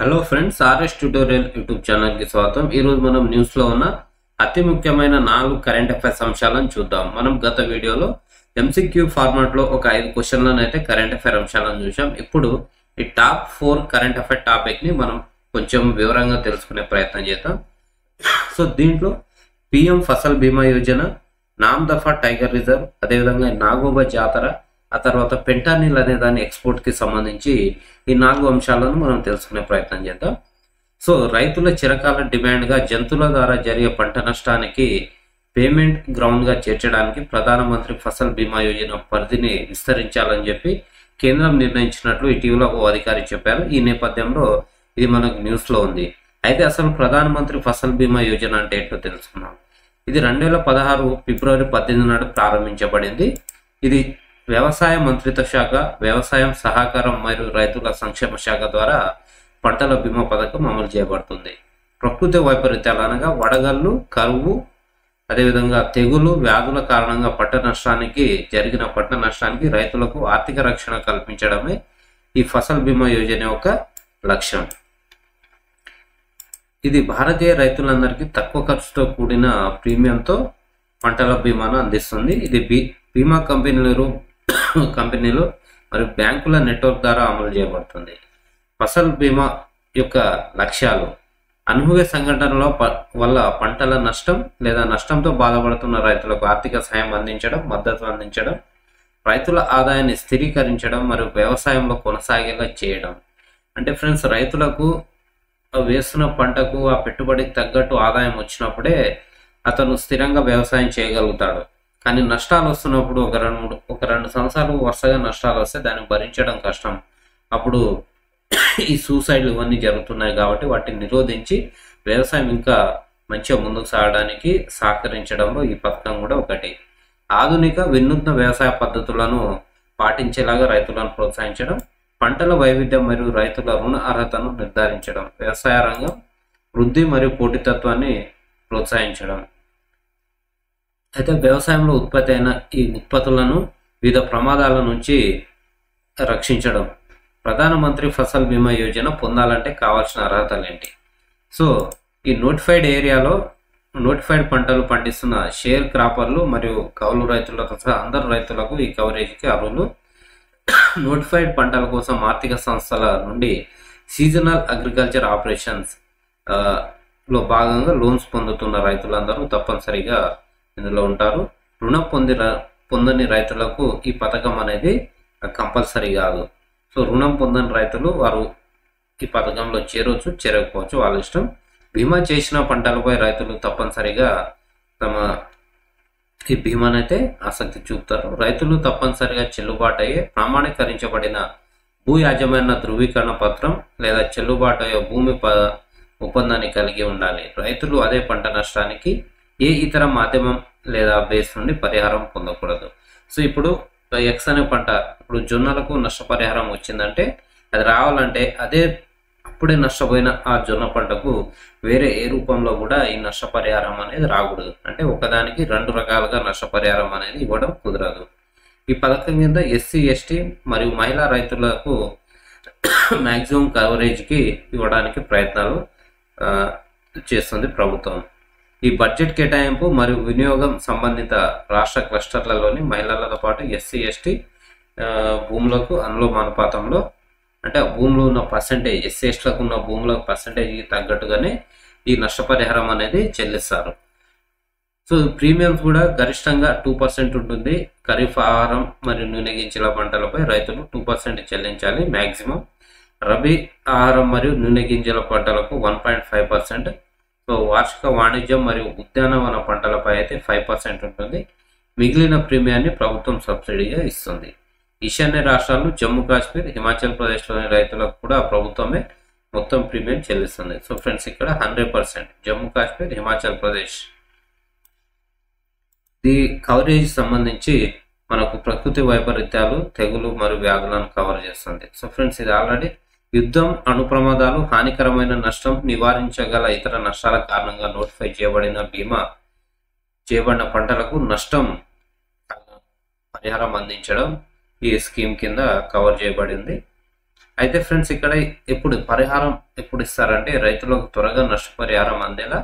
Hello friends, RS tutorial YouTube channel కి స్వాగతం. ఈ రోజు మనం న్యూస్ లో ఉన్న అతి ముఖ్యమైన 4 కరెంట్ అఫైర్స్ అంశాలను చూద్దాం. మనం గత వీడియోలో ఎంసీక్యూ ఫార్మాట్ లో ఒక 5 క్వశ్చన్లను అయితే కరెంట్ అఫైర్ అంశాలను చూసాం. ఇప్పుడు ఈ టాప్ 4 కరెంట్ అఫైర్ టాపిక్ ని మనం కొంచెం వివరంగా తెలుసుకునే ప్రయత్నం చేద్దాం. సో దీంట్లో పిఎం ఫసల్ బీమా యోజన, నామ్ దఫా టైగర్ రిజర్వ్, అదేవిధంగా నాగోబా జాతర, ఆ తర్వాత పెంటానిల్ అనే దాని ఎక్స్పోర్ట్ కి సంబంధించి ఈ 4 అంశాలను మనం తెలుసుకునే ప్రయత్నం చేద్దాం. సో రైతుల చిరకాల డిమాండ్ గా జంతువుల ద్వారా జరిగే పంట నష్టానికి పేమెంట్ గ్రౌండ్ గా చేర్చడానికి ప్రధానమంత్రి ఫసల్ బీమా యోజన పరిధిని విస్తరించాలని చెప్పి కేంద్రం నిర్ణయించినట్లు ఇటీవల ఓ అధికారి చెప్పారు. ఈ నేపథ్యంలో ఇది మనకు న్యూస్ లో ఉంది. అయితే అసలు ప్రధానమంత్రి ఫసల్ బీమా యోజన అంటే ఏంటో తెలుసుకున్నాం. ఇది 2016 ఫిబ్రవరి 18 నాడు ప్రారంభించబడింది. ఇది వ్యవసాయ మంత్రిత్వ శాఖ, వ్యవసాయం సహకారం మరియు రైతుల సంక్షేమ శాఖ ద్వారా పంటల బీమా పథకం అమలు చేయబడుతుంది. ప్రకృతి వైపరీత్యాలు అనగా వడగళ్ళు, కరువు, అదేవిధంగా తెగులు, వ్యాధుల కారణంగా జరిగిన పంట నష్టానికి రైతులకు ఆర్థిక రక్షణ కల్పించడమే ఈ ఫసల్ బీమా యోజన యొక్క లక్ష్యం. ఇది భారతీయ రైతులందరికీ తక్కువ ఖర్చుతో కూడిన ప్రీమియంతో పంటల బీమాను అందిస్తుంది. ఇది బీమా కంపెనీలు మరియు బ్యాంకుల నెట్వర్క్ ద్వారా అమలు చేయబడుతుంది. ఫసల్ బీమా యొక్క లక్ష్యాలు: అనూహ్య సంఘటనల వల్ల పంటల నష్టం లేదా నష్టంతో బాధపడుతున్న రైతులకు ఆర్థిక సహాయం అందించడం, మద్దతు అందించడం, రైతుల ఆదాయాన్ని స్థిరీకరించడం మరియు వ్యవసాయంలో కొనసాగేలా చేయడం. అంటే ఫ్రెండ్స్, రైతులకు వేస్తున్న పంటకు ఆ పెట్టుబడికి తగ్గట్టు ఆదాయం వచ్చినప్పుడే అతను స్థిరంగా వ్యవసాయం చేయగలుగుతాడు. కానీ నష్టాలు వస్తున్నప్పుడు ఒక రెండు సంవత్సరాలు వరుసగా నష్టాలు వస్తే దాన్ని భరించడం కష్టం. అప్పుడు ఈ సూసైడ్లు ఇవన్నీ జరుగుతున్నాయి కాబట్టి వాటిని నిరోధించి వ్యవసాయం ఇంకా మంచిగా ముందుకు సాగడానికి సహకరించడంలో ఈ పథకం కూడా ఒకటి. ఆధునిక వినూత్న వ్యవసాయ పద్ధతులను పాటించేలాగా రైతులను ప్రోత్సహించడం, పంటల వైవిధ్యం మరియు రైతుల రుణ అర్హతను నిర్ధారించడం, వ్యవసాయ రంగం వృద్ధి మరియు పోటీతత్వాన్ని ప్రోత్సహించడం. అయితే వ్యవసాయంలో ఉత్పత్తి అయిన ఈ ఉత్పత్తులను వివిధ ప్రమాదాల నుంచి రక్షించడం. ప్రధానమంత్రి ఫసల్ బీమా యోజన పొందాలంటే కావాల్సిన అర్హతలు ఏంటి? సో ఈ నోటిఫైడ్ పంటలు పండిస్తున్న షేర్ క్రాపర్లు మరియు కౌలు రైతులతో సహా అందరు రైతులకు ఈ కవరేజీకి అర్హులు. నోటిఫైడ్ పంటల కోసం ఆర్థిక సంస్థల నుండి సీజనల్ అగ్రికల్చర్ ఆపరేషన్స్ లో భాగంగా లోన్స్ పొందుతున్న రైతులందరూ తప్పనిసరిగా ఇందులో ఉంటారు. రుణం పొందని రైతులకు ఈ పథకం అనేది కంపల్సరీ కాదు. సో రుణం పొందని రైతులు వారు ఈ పథకంలో చేరవచ్చు, చేరకపోవచ్చు, వాళ్ళ ఇష్టం. బీమా చేసిన పంటలపై రైతులు తప్పనిసరిగా ఈ బీమానైతే ఆసక్తి చూపుతారు. రైతులు తప్పనిసరిగా చెల్లుబాటు అయ్యే ప్రామాణీకరించబడిన భూ యాజమాన్య ధృవీకరణ పత్రం లేదా చెల్లుబాటు అయ్యే భూమి ఒప్పందాన్ని కలిగి ఉండాలి. రైతులు అదే పంట నష్టానికి ఏ ఇతర మాధ్యమం లేదా బేస్ నుండి పరిహారం పొందకూడదు. సో ఇప్పుడు ఎక్స్ అనే పంట, ఇప్పుడు జొన్నలకు నష్టపరిహారం వచ్చిందంటే అది రావాలంటే అప్పుడే నష్టపోయిన ఆ జొన్న పంటకు వేరే ఏ రూపంలో కూడా ఈ నష్టపరిహారం అనేది రాకూడదు. అంటే ఒకదానికి 2 రకాలుగా నష్టపరిహారం అనేది ఇవ్వడం కుదరదు. ఈ పథకం కింద ఎస్సీ, ఎస్టీ మరియు మహిళా రైతులకు మ్యాక్సిమం కవరేజ్కి ఇవ్వడానికి ప్రయత్నాలు చేస్తుంది ప్రభుత్వం. ఈ బడ్జెట్ కేటాయింపు మరియు వినియోగం సంబంధిత రాష్ట్ర క్లస్టర్లలోని మహిళలతో పాటు ఎస్సీ, ఎస్టీ భూములకు అనులోమానుపాతంలో, అంటే భూములు ఉన్న పర్సెంటేజ్, ఎస్సీ ఎస్టీలకు ఉన్న భూములకు పర్సెంటేజ్కి తగ్గట్టుగానే ఈ నష్టపరిహారం అనేది చెల్లిస్తారు. సో ప్రీమియమ్స్ కూడా గరిష్టంగా 2% ఉంటుంది. ఖరీఫ్ ఆహారం మరియు నూనె గింజల పంటలపై రైతులు 2% చెల్లించాలి మ్యాక్సిమం. రబీ ఆహారం మరియు నూనె గింజల పంటలకు 1.5%. సో వార్షిక వాణిజ్యం మరియు ఉద్యానవన పంటలపై అయితే 5% ఉంటుంది. మిగిలిన ప్రీమియాన్ని ప్రభుత్వం సబ్సిడీగా ఇస్తుంది. ఈశాన్య రాష్ట్రాలు జమ్మూ కాశ్మీర్, హిమాచల్ ప్రదేశ్లోని రైతులకు కూడా ప్రభుత్వమే మొత్తం ప్రీమియం చెల్లిస్తుంది. సో ఫ్రెండ్స్, ఇక్కడ 100% జమ్మూ కాశ్మీర్, హిమాచల్ ప్రదేశ్ ఈ కవరేజ్ సంబంధించి మనకు ప్రకృతి వైపరీత్యాలు, తెగులు మరియు వ్యాధులను కవర్ చేస్తుంది. సో ఫ్రెండ్స్, ఇది ఆల్రెడీ యుద్ధం, అణు ప్రమాదాలు, హానికరమైన నష్టం, నివారించగల ఇతర నష్టాల కారణంగా నోటిఫై చేయబడిన పంటలకు నష్టం పరిహారం అందించడం ఈ స్కీమ్ కింద కవర్ చేయబడింది. అయితే ఫ్రెండ్స్ ఇక్కడ ఎప్పుడు పరిహారం ఎప్పుడు ఇస్తారంటే రైతులకు త్వరగా నష్టపరిహారం అందేలా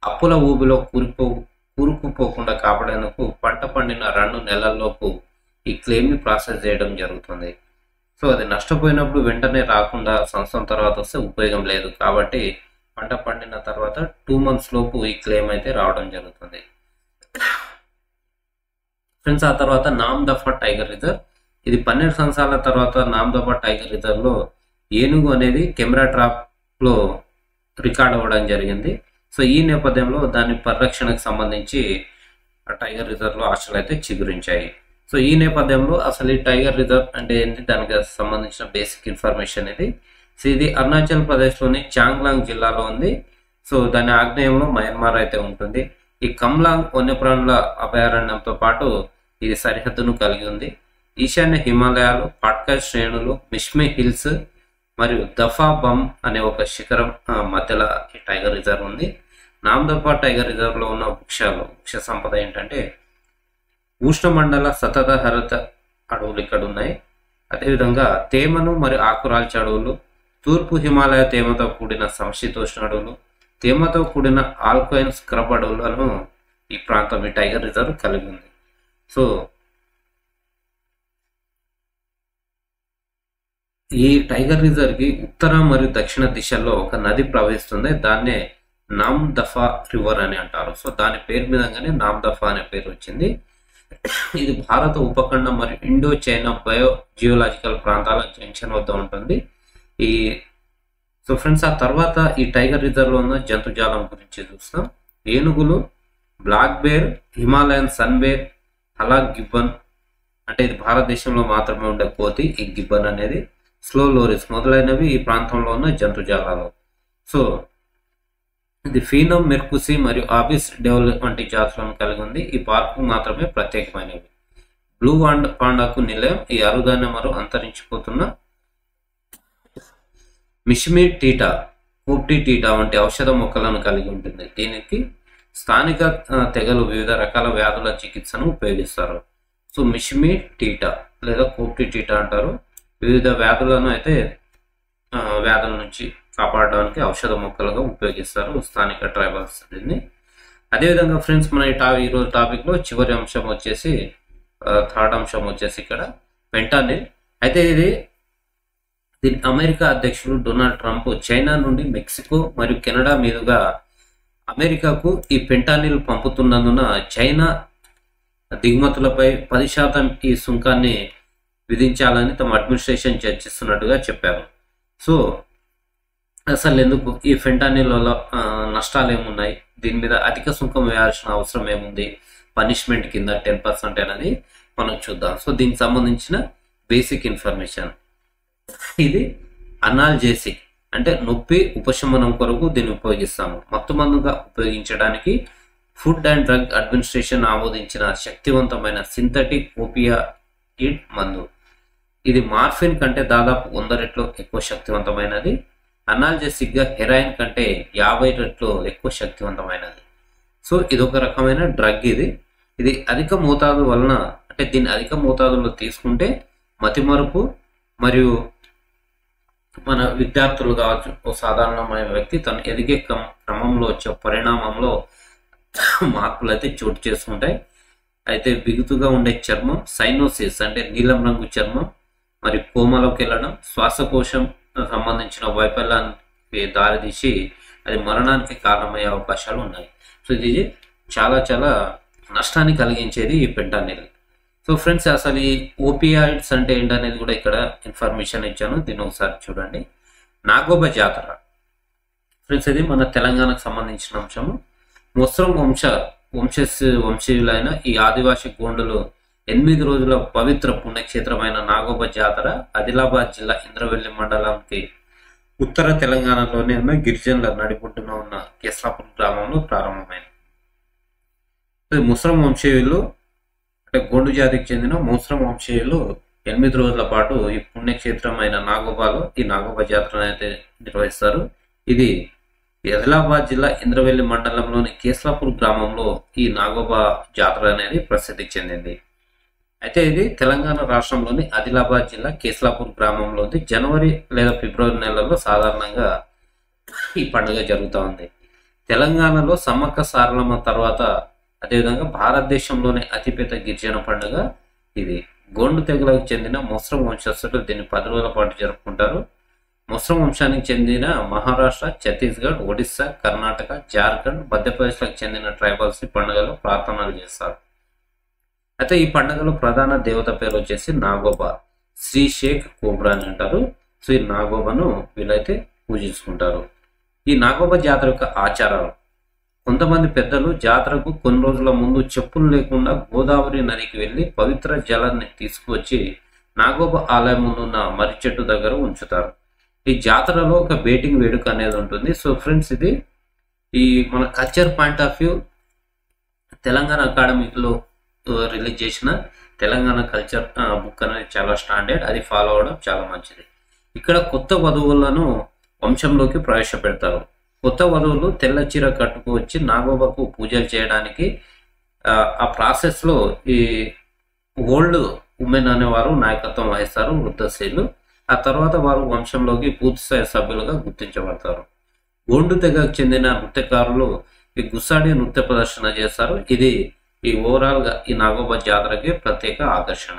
అప్పుల ఊబిలో కూరుకుపోకుండా కాపాడేందుకు పంట పండిన 2 నెలల్లోపు ఈ క్లెయిమ్ ని ప్రాసెస్ చేయడం జరుగుతుంది. సో అది నష్టపోయినప్పుడు వెంటనే రాకుండా సంవత్సరం తర్వాత వస్తే ఉపయోగం లేదు. కాబట్టి పంట పండిన తర్వాత 2 months లోపు ఈ క్లెయిమ్ అయితే రావడం జరుగుతుంది. ఫ్రెండ్స్ ఆ తర్వాత నామ్దఫా టైగర్ రిజర్వ్, ఇది 12 సంవత్సరాల తర్వాత నామ్దఫా టైగర్ రిజర్వ్ లో ఏనుగు అనేది కెమెరా ట్రాప్ లో రికార్డ్ అవ్వడం జరిగింది. సో ఈ నేపథ్యంలో దాని పరిరక్షణకు సంబంధించి టైగర్ రిజర్వ్ లో ఆశలు అయితే చిగురించాయి. సో ఈ నేపథ్యంలో అసలు ఈ టైగర్ రిజర్వ్ అంటే ఏంటి, దానికి సంబంధించిన బేసిక్ ఇన్ఫర్మేషన్ ఇది. సో ఇది అరుణాచల్ ప్రదేశ్లోని చాంగ్లాంగ్ జిల్లాలో ఉంది. సో దాని ఆగ్నేయంలో మయన్మార్ అయితే ఉంటుంది. ఈ కమ్లాంగ్ వన్యప్రాణుల అభయారణ్యంతో పాటు ఇది సరిహద్దును కలిగి ఉంది. ఈశాన్య హిమాలయాలు, పాట్కా శ్రేణులు, మిష్మి హిల్స్ మరియు దఫా బమ్ అనే ఒక శిఖరం మధ్యలో ఈ టైగర్ రిజర్వ్ ఉంది. నామ్దఫా టైగర్ రిజర్వ్ లో ఉన్న వృక్ష సంపద ఏంటంటే ఉష్ణమండల సతత హరిత అడవులు ఇక్కడ ఉన్నాయి. అదేవిధంగా తేమను మరియు ఆకురాల్చే అడవులు, తూర్పు హిమాలయ తేమతో కూడిన సమశీతోష్ణ అడవులు, తేమతో కూడిన ఆల్కైన్ స్క్రబ్ అడవులను ఈ ప్రాంతం ఈ టైగర్ రిజర్వ్ కలిగి ఉంది. సో ఈ టైగర్ రిజర్వ్ కి ఉత్తర మరియు దక్షిణ దిశల్లో ఒక నది ప్రవహిస్తుంది. దాన్నే నామ్దఫా రివర్ అని అంటారు. సో దాని పేరు మీదగానే నామ్దఫా అనే పేరు వచ్చింది. ఇది భారత ఉపఖండం మరియు ఇండో చైనా బయో జియోలాజికల్ ప్రాంతాల జంక్షన్ వద్ద ఉంటుంది. సో ఫ్రెండ్స్ ఆ తర్వాత ఈ టైగర్ రిజర్వ్ లో ఉన్న జంతుజాలం గురించి చూస్తాం. ఏనుగులు, black bear, Himalayan sun bear, hoolock gibbon అంటే ఇది భారతదేశంలో మాత్రమే ఉండే కోతి ఈ గిబ్బన్ అనేది, స్లో లోరిస్ మొదలైనవి ఈ ప్రాంతంలో ఉన్న జంతుజాలాలు. సో ఇది ఫీనమ్, మెర్కుసి మరియు ఆబిస్ డెవల్ వంటి జాతులను కలిగి ఉంది. ఈ పార్కు మాత్రమే ప్రత్యేకమైనవి. బ్లూ పాండాకు నిలయం ఈ అరుదైన మరియు అంతరించిపోతున్న మిష్మి టీటా, కోప్టి టీటా వంటి ఔషధ మొక్కలను కలిగి ఉంటుంది. దీనికి స్థానిక తెగలు వివిధ రకాల వ్యాధుల చికిత్సను ఉపయోగిస్తారు. సో మిష్మి టీటా లేదా కోప్టి టీటా అంటారు. వివిధ వ్యాధులను అయితే వ్యాధుల నుంచి కాపాడడానికి ఔషధ మొక్కలుగా ఉపయోగిస్తారు స్థానిక ట్రైబల్స్ దీన్ని. అదేవిధంగా ఫ్రెండ్స్ మన ఈరోజు టాపిక్ లో చివరి అంశం వచ్చేసి థర్డ్ అంశం వచ్చేసి ఇక్కడ ఫెంటానిల్. అయితే దీని అమెరికా అధ్యక్షుడు డొనాల్డ్ ట్రంప్ చైనా నుండి మెక్సికో మరియు కెనడా మీదుగా అమెరికాకు ఈ ఫెంటానిల్ పంపుతున్నందున చైనా దిగుమతులపై 10% ఈ సుంకాన్ని విధించాలని తమ అడ్మినిస్ట్రేషన్ చర్చిస్తున్నట్టుగా చెప్పారు. సో అసలు ఎందుకు ఈ ఫెంటానిల్ వల్ల నష్టాలు ఏమున్నాయి, దీని మీద అధిక సుంకం వేయాల్సిన అవసరం ఏముంది, పనిష్మెంట్ కింద 10% అనేది మనం చూద్దాం. సో దీనికి సంబంధించిన బేసిక్ ఇన్ఫర్మేషన్, ఇది అనాల్జెసిక్ అంటే నొప్పి ఉపశమనం కొరకు దీన్ని ఉపయోగిస్తాము. మత్తుమందుగా ఉపయోగించడానికి ఫుడ్ అండ్ డ్రగ్ అడ్మినిస్ట్రేషన్ ఆమోదించిన శక్తివంతమైన సింథటిక్ ఓపియాయిడ్ మందు. ఇది మార్ఫిన్ కంటే దాదాపు 100 రెట్లు ఎక్కువ శక్తివంతమైనది. అనాల్జెసిక్ గా హెరాయిన్ కంటే 50 రెట్లు ఎక్కువ శక్తివంతమైనది. సో ఇది ఒక రకమైన డ్రగ్. ఇది అధిక మోతాదు వలన అంటే దీన్ని అధిక మోతాదులో తీసుకుంటే మతిమరుపు మరియు మన విద్యార్థులు కావచ్చు, ఓ సాధారణమైన వ్యక్తి తను ఎదిగే క్రమంలో వచ్చే పరిణామంలో మార్పులు అయితే చోటు చేసుకుంటాయి. అయితే బిగుతుగా ఉండే చర్మం, సైనోసిస్ అంటే నీలం రంగు చర్మం మరియు కోమలోకి వెళ్ళడం, శ్వాసకోశం సంబంధించిన వైఫల్యానికి దారితీసి అది మరణానికి కారణమయ్యే అవకాశాలు ఉన్నాయి. సో ఇది చాలా చాలా నష్టాన్ని కలిగించేది ఈ ఫెంటానిల్. సో ఫ్రెండ్స్ అసలు ఈ ఓపియాయిడ్స్ అంటే ఏంటనేది కూడా ఇక్కడ ఇన్ఫర్మేషన్ ఇచ్చాను, దీన్ని ఒకసారి చూడండి. నాగోబా జాతర ఫ్రెండ్స్, ఇది మన తెలంగాణకు సంబంధించిన అంశము. మొస్రం వంశీయులైన ఈ ఆదివాసీ గోండులు 8 రోజుల పవిత్ర పుణ్యక్షేత్రమైన నాగోబా జాతర ఆదిలాబాద్ జిల్లా ఇంద్రవెల్లి మండలానికి ఉత్తర తెలంగాణలోనే ఉన్న గిరిజనుల నడిబొడ్డున ఉన్న కేస్లాపూర్ గ్రామంలో ప్రారంభమైంది. ముస్రం వంశీయులు అంటే గోండు జాతికి చెందిన ముస్రం వంశీయులు 8 రోజుల పాటు ఈ పుణ్యక్షేత్రమైన నాగోబాలో ఈ నాగోబా జాతర అయితే నిర్వహిస్తారు. ఇది ఆదిలాబాద్ జిల్లా ఇంద్రవెల్లి మండలంలోని కేస్లాపూర్ గ్రామంలో ఈ నాగోబా జాతర అనేది ప్రసిద్ధి చెందింది. అయితే ఇది తెలంగాణ రాష్ట్రంలోని ఆదిలాబాద్ జిల్లా కేస్లాపూర్ గ్రామంలోని జనవరి లేదా ఫిబ్రవరి నెలల్లో సాధారణంగా ఈ పండుగ జరుగుతూ ఉంది. తెలంగాణలో సమ్మక్క సారలమ్మ తర్వాత అదేవిధంగా భారతదేశంలోనే అతిపెద్ద గిరిజన పండుగ ఇది. గోండు తెగలకు చెందిన ముస్లిం వంశస్థులు దీన్ని 10 రోజుల పాటు జరుపుకుంటారు. ముస్లిం వంశానికి చెందిన మహారాష్ట్ర, ఛత్తీస్గఢ్, ఒడిస్సా, కర్ణాటక, జార్ఖండ్, మధ్యప్రదేశ్లకు చెందిన ట్రైబల్స్ ఈ పండుగలో ప్రార్థనలు చేస్తారు. అయితే ఈ పండుగలో ప్రధాన దేవత పేరు వచ్చేసి నాగోబా, శ్రీ షేక్ కోబ్రా అని అంటారు. సో ఈ నాగోబాను వీళ్ళైతే పూజించుకుంటారు. ఈ నాగోబా జాతర యొక్క ఆచారాలు, కొంతమంది పెద్దలు జాతరకు కొన్ని రోజుల ముందు చెప్పులు లేకుండా గోదావరి నదికి వెళ్ళి పవిత్ర జలాన్ని తీసుకువచ్చి నాగోబా ఆలయం ముందు ఉన్న మర్రి చెట్టు దగ్గర ఉంచుతారు. ఈ జాతరలో ఒక బేటింగ్ వేడుక అనేది ఉంటుంది. సో ఫ్రెండ్స్, ఇది ఈ మన culture point of view Telangana అకాడమీలో రిలీజ్ చేసిన తెలంగాణ కల్చర్ బుక్ అనేది చాలా స్టాండర్డ్, అది ఫాలో అవడం చాలా మంచిది. ఇక్కడ కొత్త వధువులను వంశంలోకి ప్రవేశపెడతారు. కొత్త వధువులు తెల్ల చీర కట్టుకు వచ్చి నాగోబాకు పూజలు చేయడానికి ఆ ప్రాసెస్లో ఈ ఓల్డ్ ఉమెన్ అనేవారు నాయకత్వం వహిస్తారు, వృద్ధ స్త్రీలు. ఆ తర్వాత వారు వంశంలోకి పూర్తిస్థాయి సభ్యులుగా గుర్తించబడతారు. గోండు తెగకు చెందిన నృత్యకారులు ఈ గుస్సాడి నృత్య ప్రదర్శన చేస్తారు. ఇది ఈ ఓవరాల్గా ఈ నాగోబా జాతరకి ప్రత్యేక ఆకర్షణ.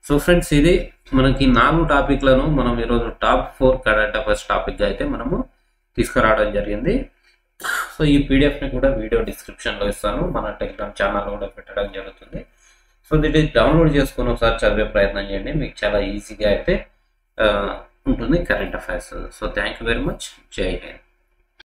సో ఫ్రెండ్స్, ఇది మనకి 4 టాపిక్లను మనం ఈరోజు టాప్ 4 కరెంట్ అఫైర్స్ టాపిక్గా అయితే మనము తీసుకురావడం జరిగింది. సో ఈ పీడిఎఫ్ని కూడా వీడియో డిస్క్రిప్షన్లో ఇస్తాను, మన టెలిగ్రామ్ ఛానల్లో కూడా పెట్టడం జరుగుతుంది. సో దీన్ని డౌన్లోడ్ చేసుకుని ఒకసారి చదివే ప్రయత్నం చేయండి, మీకు చాలా ఈజీగా అయితే ఉంటుంది current affairs. So thank you very much. జై హింద్.